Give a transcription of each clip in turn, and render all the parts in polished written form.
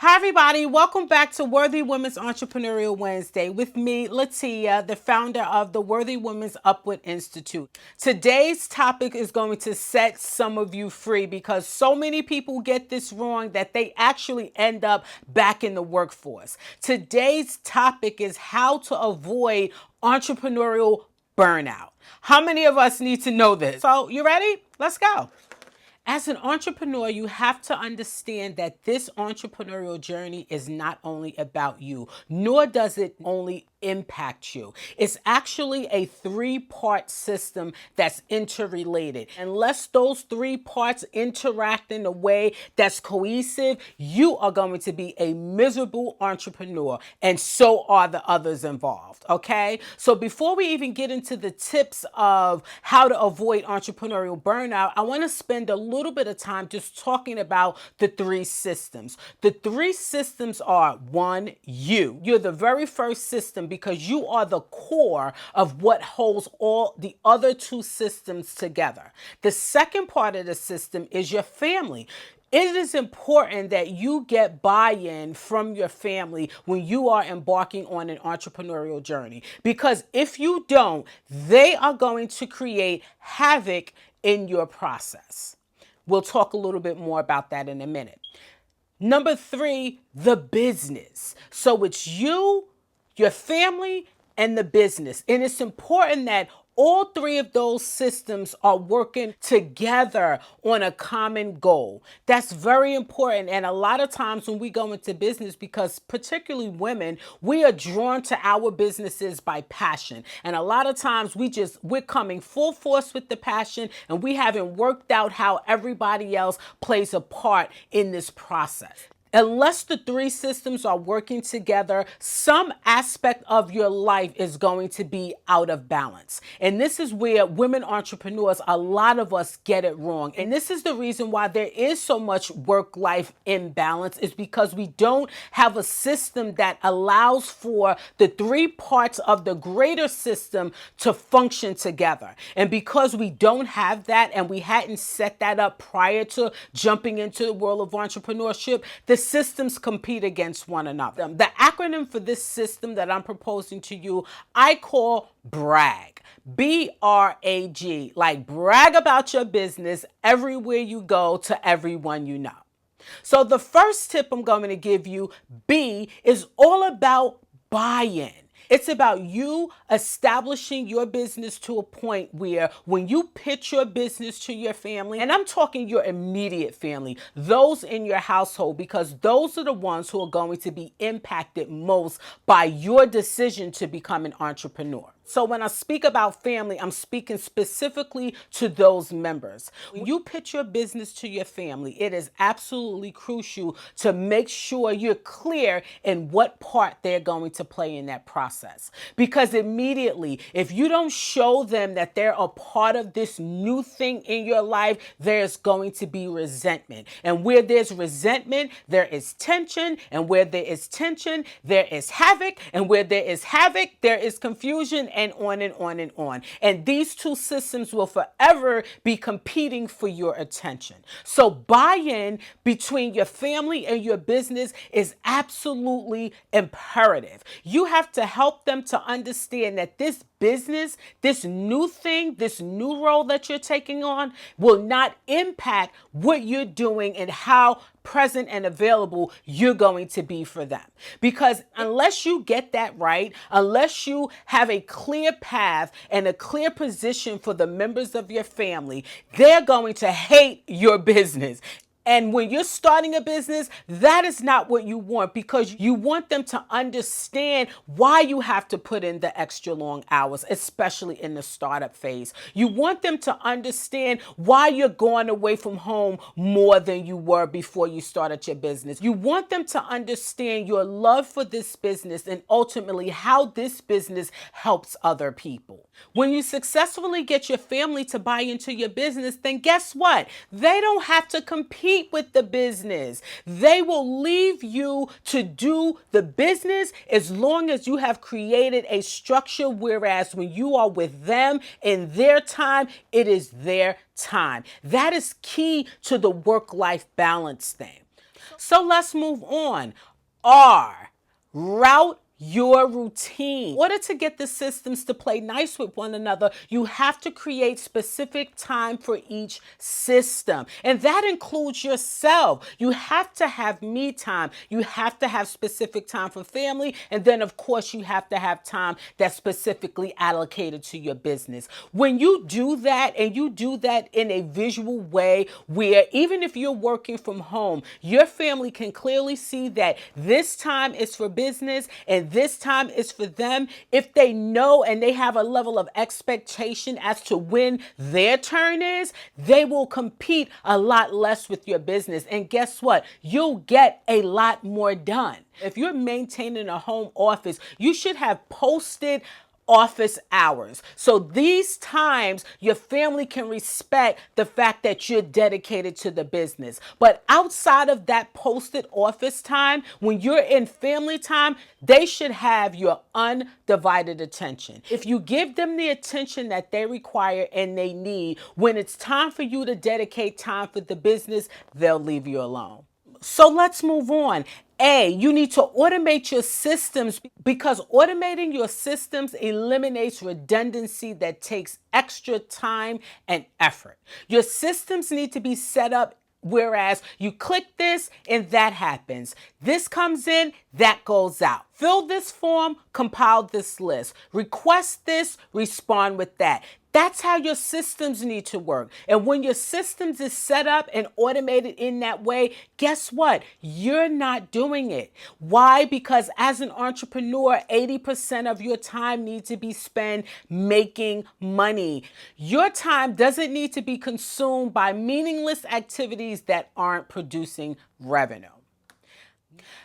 Hi everybody, welcome back to Worthy Women's Entrepreneurial Wednesday with me, LaTia, the founder of the Worthy Women's Upward Institute. Today's topic is going to set some of you free because so many people get this wrong that they actually end up back in the workforce. Today's topic is how to avoid entrepreneurial burnout. How many of us need to know this? So you ready? Let's go. As an entrepreneur, you have to understand that this entrepreneurial journey is not only about you, nor does it only impact you. It's actually a three-part system that's interrelated. Unless those three parts interact in a way that's cohesive, you are going to be a miserable entrepreneur, and so are the others involved, okay? So before we even get into the tips of how to avoid entrepreneurial burnout, I want to spend a little bit of time just talking about the three systems. The three systems are: one, you. You're the very first system because you are the core of what holds all the other two systems together. The second part of the system is your family. It is important that you get buy-in from your family when you are embarking on an entrepreneurial journey, because if you don't, they are going to create havoc in your process. We'll talk a little bit more about that in a minute. Number three, the business. So it's you, your family, and the business. And it's important that all three of those systems are working together on a common goal. That's very important. And a lot of times when we go into business, because particularly women, we are drawn to our businesses by passion. And a lot of times we're coming full force with the passion, and we haven't worked out how everybody else plays a part in this process. Unless the three systems are working together, some aspect of your life is going to be out of balance. And this is where women entrepreneurs, a lot of us get it wrong. And this is the reason why there is so much work-life imbalance, is because we don't have a system that allows for the three parts of the greater system to function together. And because we don't have that, and we hadn't set that up prior to jumping into the world of entrepreneurship, the systems compete against one another. The acronym for this system that I'm proposing to you, I call B.R.A.G. B-R-A-G, like brag about your business everywhere you go to everyone you know. So the first tip I'm going to give you, B, is all about buy-in. It's about you establishing your business to a point where when you pitch your business to your family, and I'm talking your immediate family, those in your household, because those are the ones who are going to be impacted most by your decision to become an entrepreneur. So when I speak about family, I'm speaking specifically to those members. When you pitch your business to your family, it is absolutely crucial to make sure you're clear in what part they're going to play in that process. Because immediately, if you don't show them that they're a part of this new thing in your life, there's going to be resentment. And where there's resentment, there is tension. And where there is tension, there is havoc. And where there is havoc, there is confusion, and on and on and on. And these two systems will forever be competing for your attention. So buy-in between your family and your business is absolutely imperative. You have to help them to understand that this business, this new thing, this new role that you're taking on will not impact what you're doing and how present and available you're going to be for them. Because unless you get that right, unless you have a clear path and a clear position for the members of your family, they're going to hate your business. And when you're starting a business, that is not what you want, because you want them to understand why you have to put in the extra long hours, especially in the startup phase. You want them to understand why you're going away from home more than you were before you started your business. You want them to understand your love for this business and ultimately how this business helps other people. When you successfully get your family to buy into your business, then guess what? They don't have to compete with the business. They will leave you to do the business as long as you have created a structure, whereas when you are with them in their time, it is their time. That is key to the work-life balance thing. So let's move on. R, route your routine. In order to get the systems to play nice with one another, you have to create specific time for each system. And that includes yourself. You have to have me time. You have to have specific time for family. And then, of course, you have to have time that's specifically allocated to your business. When you do that, and you do that in a visual way where even if you're working from home, your family can clearly see that this time is for business and this time is for them. If they know and they have a level of expectation as to when their turn is, they will compete a lot less with your business. And guess what? You'll get a lot more done. If you're maintaining a home office, you should have posted office hours. So these times your family can respect the fact that you're dedicated to the business. But outside of that posted office time, when you're in family time, they should have your undivided attention. If you give them the attention that they require and they need, when it's time for you to dedicate time for the business, they'll leave you alone. So let's move on. A, you need to automate your systems because automating your systems eliminates redundancy that takes extra time and effort. Your systems need to be set up whereas you click this and that happens. This comes in, that goes out. Fill this form, compile this list. Request this, respond with that. That's how your systems need to work. And when your systems is set up and automated in that way, guess what? You're not doing it. Why? Because as an entrepreneur, 80% of your time needs to be spent making money. Your time doesn't need to be consumed by meaningless activities that aren't producing revenue.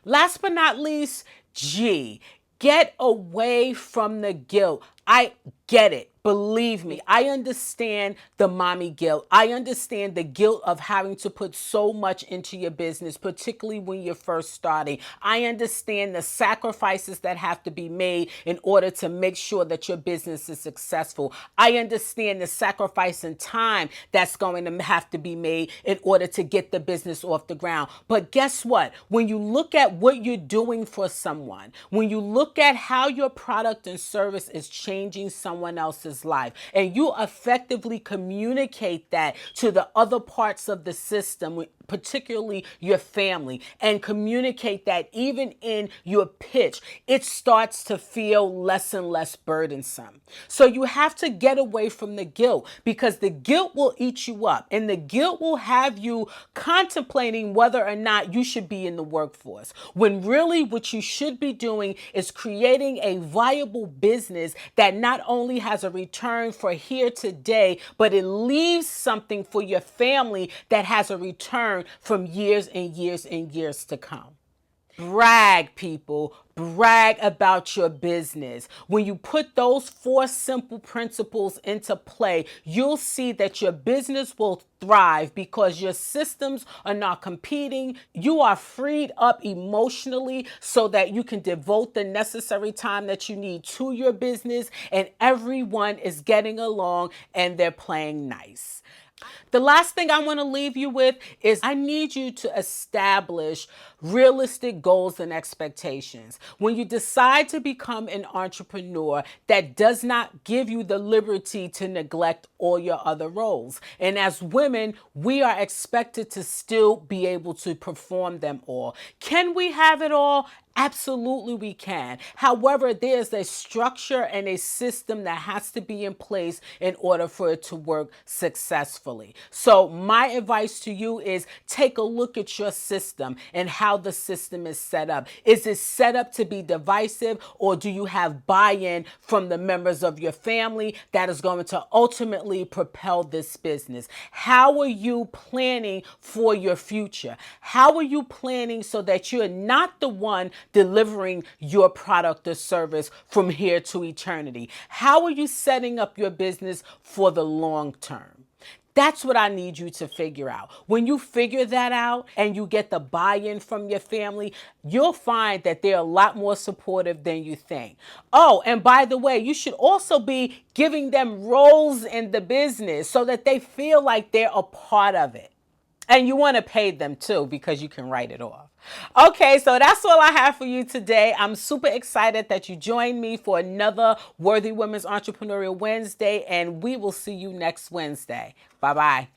Last but not least, G, get away from the guilt. I get it. Believe me, I understand the mommy guilt. I understand the guilt of having to put so much into your business, particularly when you're first starting. I understand the sacrifices that have to be made in order to make sure that your business is successful. I understand the sacrifice in time that's going to have to be made in order to get the business off the ground. But guess what? When you look at what you're doing for someone, when you look at how your product and service is changing someone else's life, and you effectively communicate that to the other parts of the system, particularly your family, and communicate that even in your pitch, it starts to feel less and less burdensome. So you have to get away from the guilt because the guilt will eat you up and the guilt will have you contemplating whether or not you should be in the workforce. When really what you should be doing is creating a viable business that not only has a return for here today, but it leaves something for your family that has a return from years and years and years to come. Brag, people. Brag about your business. When you put those 4 simple principles into play, you'll see that your business will thrive because your systems are not competing. You are freed up emotionally so that you can devote the necessary time that you need to your business, and everyone is getting along and they're playing nice. The last thing I want to leave you with is I need you to establish realistic goals and expectations. When you decide to become an entrepreneur, that does not give you the liberty to neglect all your other roles. And as women, we are expected to still be able to perform them all. Can we have it all? Absolutely we can. However, there's a structure and a system that has to be in place in order for it to work successfully. So my advice to you is take a look at your system and how the system is set up. Is it set up to be divisive, or do you have buy-in from the members of your family that is going to ultimately propel this business? How are you planning for your future? How are you planning so that you're not the one delivering your product or service from here to eternity? How are you setting up your business for the long term? That's what I need you to figure out. When you figure that out and you get the buy-in from your family, you'll find that they're a lot more supportive than you think. Oh, and by the way, you should also be giving them roles in the business so that they feel like they're a part of it. And you want to pay them too because you can write it off. Okay, so that's all I have for you today. I'm super excited that you joined me for another Worthy Women's Entrepreneurial Wednesday, and we will see you next Wednesday. Bye-bye.